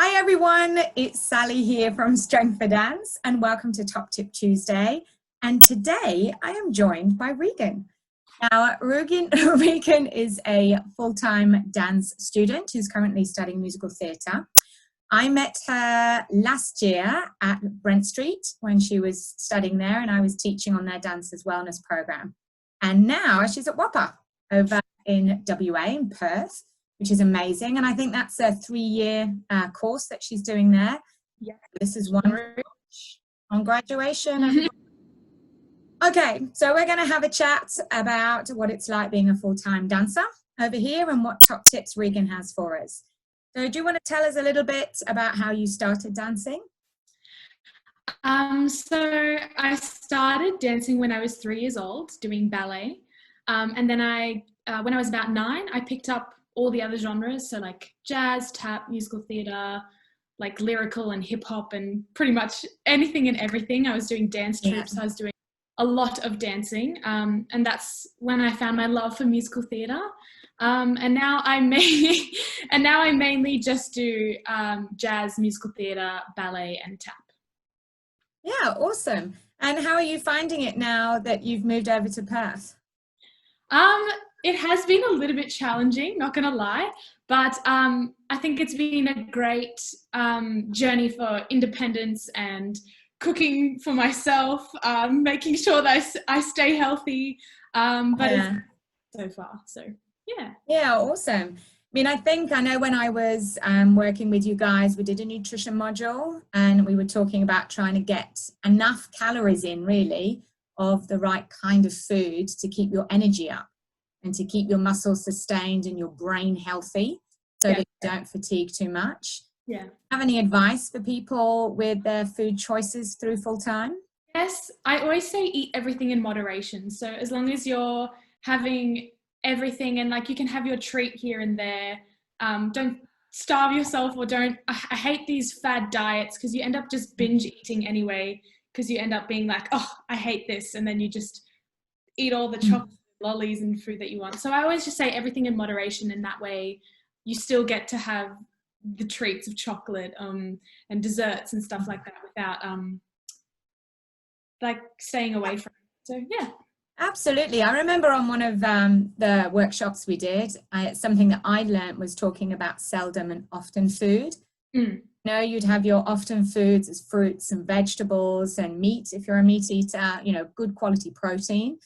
Hi everyone, it's Sally here from Strength for Dance and welcome to Top Tip Tuesday. And today I am joined by Regan. Now, Regan is a full-time dance student who's currently studying musical theatre. I met her last year at Brent Street when she was studying there and I was teaching on their Dancers Wellness program. And now she's at WAAPA over in WA in Perth, which is amazing. And I think that's a 3-year course that she's doing there. Yeah. This is one on graduation. Okay, so we're going to have a chat about what it's like being a full-time dancer over here and what top tips Regan has for us. So do you want to tell us a little bit about how you started dancing? So I started dancing when I was 3 years old, doing ballet. And then when I was about 9, I picked up all the other genres. So like jazz, tap, musical theatre, like lyrical and hip hop and pretty much anything and everything. I was doing dance troupes. I was doing a lot of dancing. And that's when I found my love for musical theatre. And now I mainly just do jazz, musical theatre, ballet and tap. Yeah, awesome. And how are you finding it now that you've moved over to Perth? It has been a little bit challenging, not gonna lie, but I think it's been a great journey for independence and cooking for myself, making sure that I stay healthy, but it's so far, so yeah. Yeah, awesome. I know when I was working with you guys, we did a nutrition module and we were talking about trying to get enough calories in, really, of the right kind of food to keep your energy up and to keep your muscles sustained and your brain healthy so that you don't fatigue too much. Yeah. Have any advice for people with their food choices through full time? Yes, I always say eat everything in moderation. So as long as you're having everything and like you can have your treat here and there, don't starve yourself or I hate these fad diets because you end up just binge eating anyway because you end up being like, oh, I hate this, and then you just eat all the chocolate, lollies and food that you want. So I always just say everything in moderation, and that way you still get to have the treats of chocolate and desserts and stuff like that without like staying away from it. So yeah. Absolutely. I remember on one of the workshops we did, something that I learned was talking about seldom and often food. You know, you'd have your often foods as fruits and vegetables and meat if you're a meat eater, you know, good quality protein.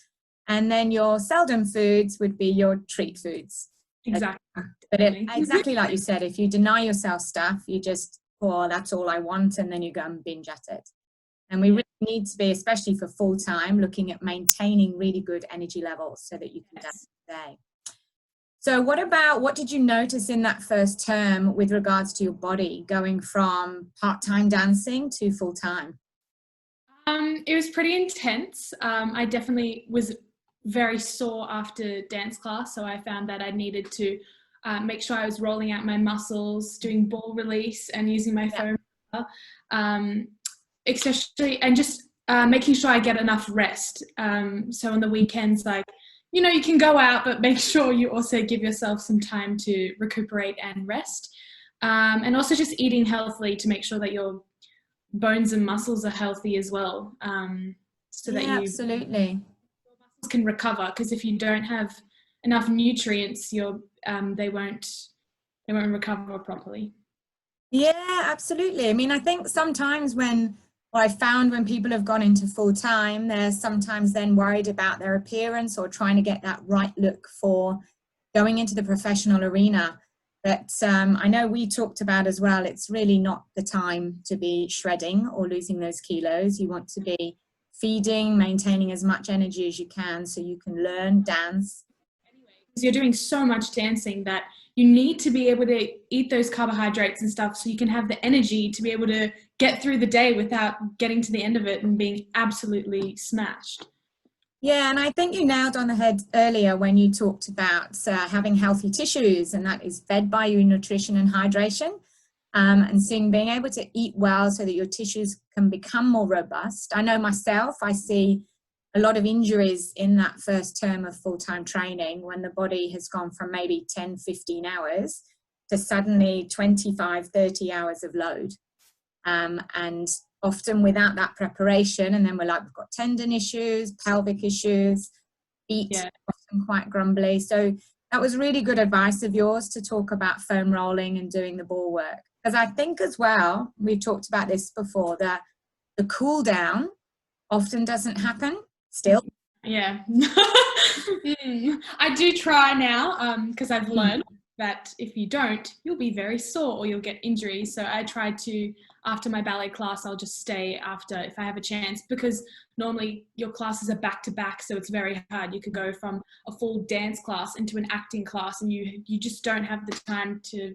And then your seldom foods would be your treat foods. Exactly. But exactly like you said, if you deny yourself stuff, you just, oh, that's all I want, and then you go and binge at it. And we really need to be, especially for full time, looking at maintaining really good energy levels so that you can dance today. So what did you notice in that first term with regards to your body going from part-time dancing to full-time? It was pretty intense. I definitely was very sore after dance class, so I found that I needed to make sure I was rolling out my muscles, doing ball release and using my foam, especially, and just making sure I get enough rest. So on the weekends, like, you know, you can go out, but make sure you also give yourself some time to recuperate and rest. And also just eating healthily to make sure that your bones and muscles are healthy as well. So that absolutely. Your muscles can recover, because if you don't have enough nutrients, they won't recover properly. Yeah, absolutely. I mean, I think sometimes I found when people have gone into full time, they're sometimes then worried about their appearance or trying to get that right look for going into the professional arena. But I know we talked about as well, it's really not the time to be shredding or losing those kilos. You want to be feeding, maintaining as much energy as you can so you can learn, dance. Because you're doing so much dancing that you need to be able to eat those carbohydrates and stuff so you can have the energy to be able to get through the day without getting to the end of it and being absolutely smashed. Yeah, and I think you nailed on the head earlier when you talked about having healthy tissues, and that is fed by your nutrition and hydration, and being able to eat well so that your tissues can become more robust. I know myself, I see a lot of injuries in that first term of full-time training when the body has gone from maybe 10, 15 hours to suddenly 25, 30 hours of load. And often without that preparation, and then we're like, we've got tendon issues, pelvic issues, feet often quite grumbly. So that was really good advice of yours to talk about foam rolling and doing the ball work. Because I think as well, we've talked about this before, that the cool down often doesn't happen still. Yeah. I do try now because I've learned that if you don't, you'll be very sore or you'll get injuries. So I try to, after my ballet class, I'll just stay after if I have a chance, because normally your classes are back to back. So it's very hard. You could go from a full dance class into an acting class and you just don't have the time to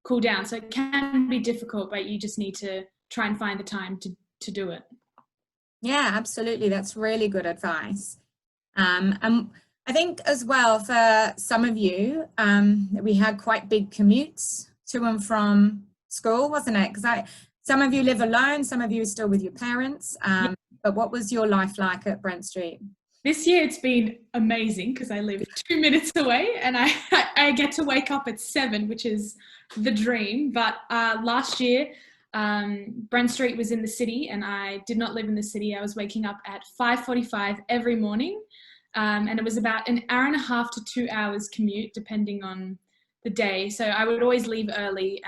cool down. So it can be difficult, but you just need to try and find the time to do it. Yeah, absolutely. That's really good advice. And I think as well for some of you, we had quite big commutes to and from school, wasn't it? Because some of you live alone, some of you are still with your parents. But what was your life like at Brent Street? This year it's been amazing because I live 2 minutes away and I get to wake up at 7, which is the dream. But last year, Brent Street was in the city and I did not live in the city. I was waking up at 5:45 every morning. And it was about an hour and a half to 2 hours commute, depending on the day. So I would always leave early.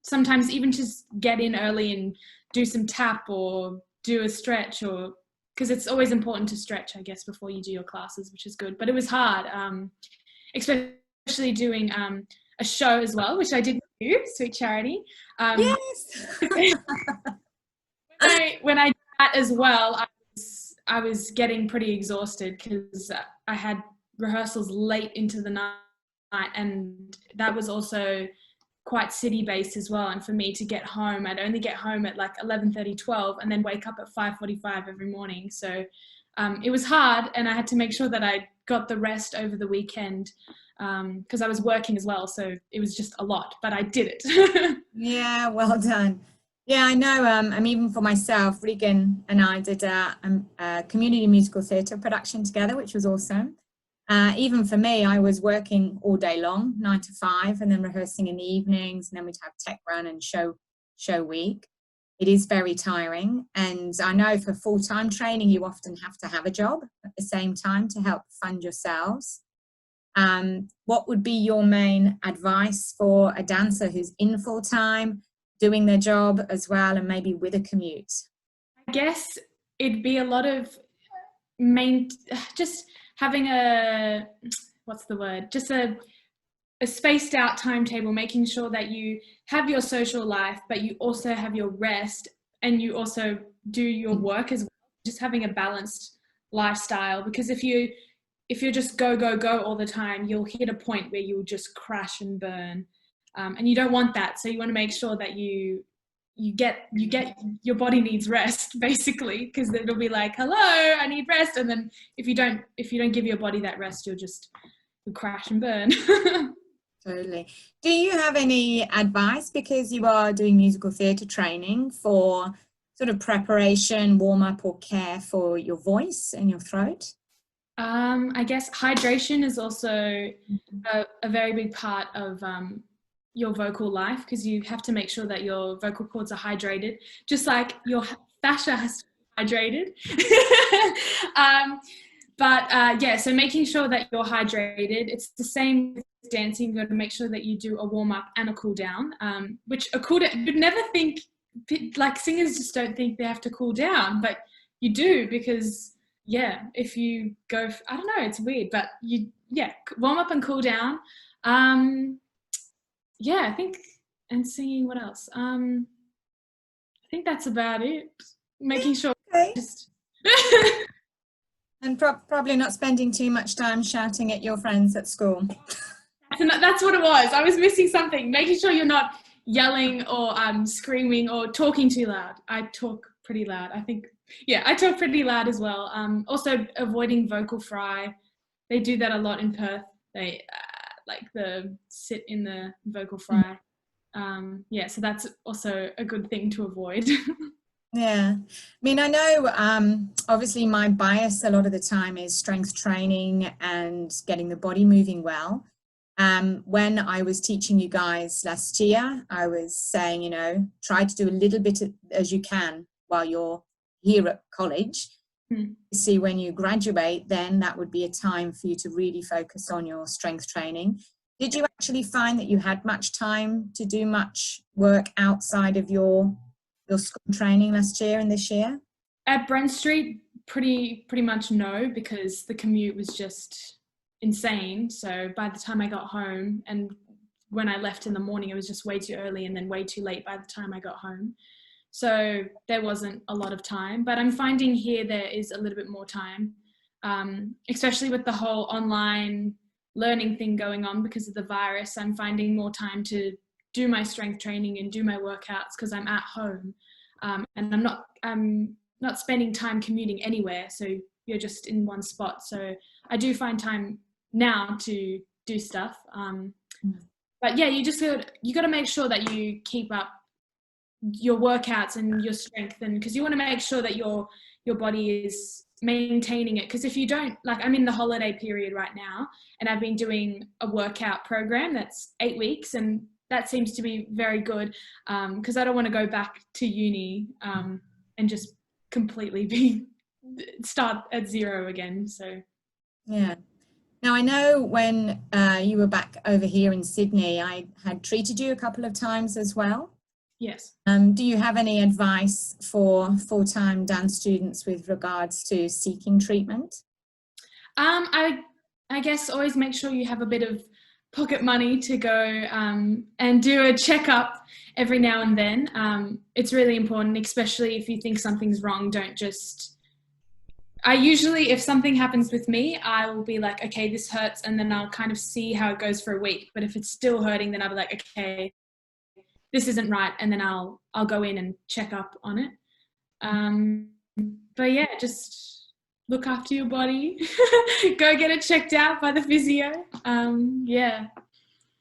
Sometimes even just get in early and do some tap or do a stretch, or because it's always important to stretch, I guess, before you do your classes, which is good. But it was hard, especially doing a show as well, which I did do, Sweet Charity. Yes. when I did that as well, I was getting pretty exhausted because I had rehearsals late into the night, and that was also quite city based as well. And for me to get home, I'd only get home at like 11:30, 12, and then wake up at 5:45 every morning. So it was hard, and I had to make sure that I got the rest over the weekend because I was working as well. So it was just a lot, but I did it. Yeah, well done. Yeah, I know. Even for myself, Regan and I did a community musical theatre production together, which was awesome. Even for me, I was working all day long, 9 to 5, and then rehearsing in the evenings, and then we'd have tech run and show week. It is very tiring, and I know for full-time training, you often have to have a job at the same time to help fund yourselves. What would be your main advice for a dancer who's in full-time, doing their job as well, and maybe with a commute? I guess it'd be a lot of just having just a spaced out timetable, making sure that you have your social life, but you also have your rest and you also do your work as well. Just having a balanced lifestyle, because if you're just go all the time, you'll hit a point where you'll just crash and burn. And you don't want that. So you want to make sure that you get your body needs rest, basically, because it'll be like, hello, I need rest. And then if you don't give your body that rest, you'll crash and burn. Totally. Do you have any advice, because you are doing musical theatre training, for sort of preparation, warm up or care for your voice and your throat? I guess hydration is also a very big part of your vocal life, because you have to make sure that your vocal cords are hydrated, just like your fascia has to be hydrated. So making sure that you're hydrated. It's the same with dancing. You've got to make sure that you do a warm up and a cool down, which a cool down, you'd never think, like singers just don't think they have to cool down, but you do, because if you go, I don't know, it's weird, but warm up and cool down. I think, and singing, what else? I think that's about it. Making sure. Okay. And probably not spending too much time shouting at your friends at school. That's what it was. I was missing something. Making sure you're not yelling or screaming or talking too loud. I talk pretty loud, I think. Yeah, I talk pretty loud as well. Also avoiding vocal fry. They do that a lot in Perth. They sit in the vocal fry. So that's also a good thing to avoid. Yeah, I mean, I know obviously my bias a lot of the time is strength training and getting the body moving well. When I was teaching you guys last year, I was saying, you know, try to do a little bit as you can while you're here at college. See, when you graduate, then that would be a time for you to really focus on your strength training. Did you actually find that you had much time to do much work outside of your school training last year and this year? At Brent Street, pretty much no, because the commute was just insane. So by the time I got home, and when I left in the morning, it was just way too early and then way too late by the time I got home. So there wasn't a lot of time, but I'm finding here there is a little bit more time, especially with the whole online learning thing going on because of the virus. I'm finding more time to do my strength training and do my workouts because I'm at home, and I'm not spending time commuting anywhere. So you're just in one spot. So I do find time now to do stuff. But yeah, you got to make sure that you keep up your workouts and your strength, and because you want to make sure that your body is maintaining it. Because if you don't, like, I'm in the holiday period right now and I've been doing a workout program that's 8 weeks, and that seems to be very good, because I don't want to go back to uni and just completely start at zero again. So yeah. Now, I know when you were back over here in Sydney, I had treated you a couple of times as well. Yes. Do you have any advice for full-time dance students with regards to seeking treatment? I guess always make sure you have a bit of pocket money to go and do a checkup every now and then. It's really important, especially if you think something's wrong. Don't just... I usually, if something happens with me, I will be like, okay, this hurts, and then I'll kind of see how it goes for a week. But if it's still hurting, then I'll be like, okay, this isn't right, and then I'll go in and check up on it. But yeah, just look after your body. Go get it checked out by the physio. Yeah.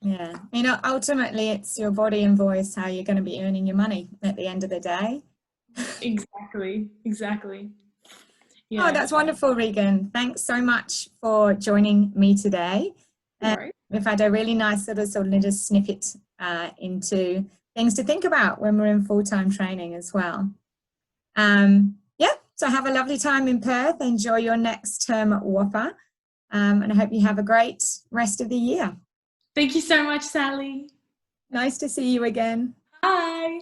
Yeah, you know, ultimately it's your body and voice how you're going to be earning your money at the end of the day. Exactly. Yeah. Oh, that's wonderful, Regan. Thanks so much for joining me today. We've had a really nice sort of little snippet into things to think about when we're in full-time training as well. Yeah, so have a lovely time in Perth. Enjoy your next term at WAAPA, and I hope you have a great rest of the year. Thank you so much, Sally. Nice to see you again. Bye.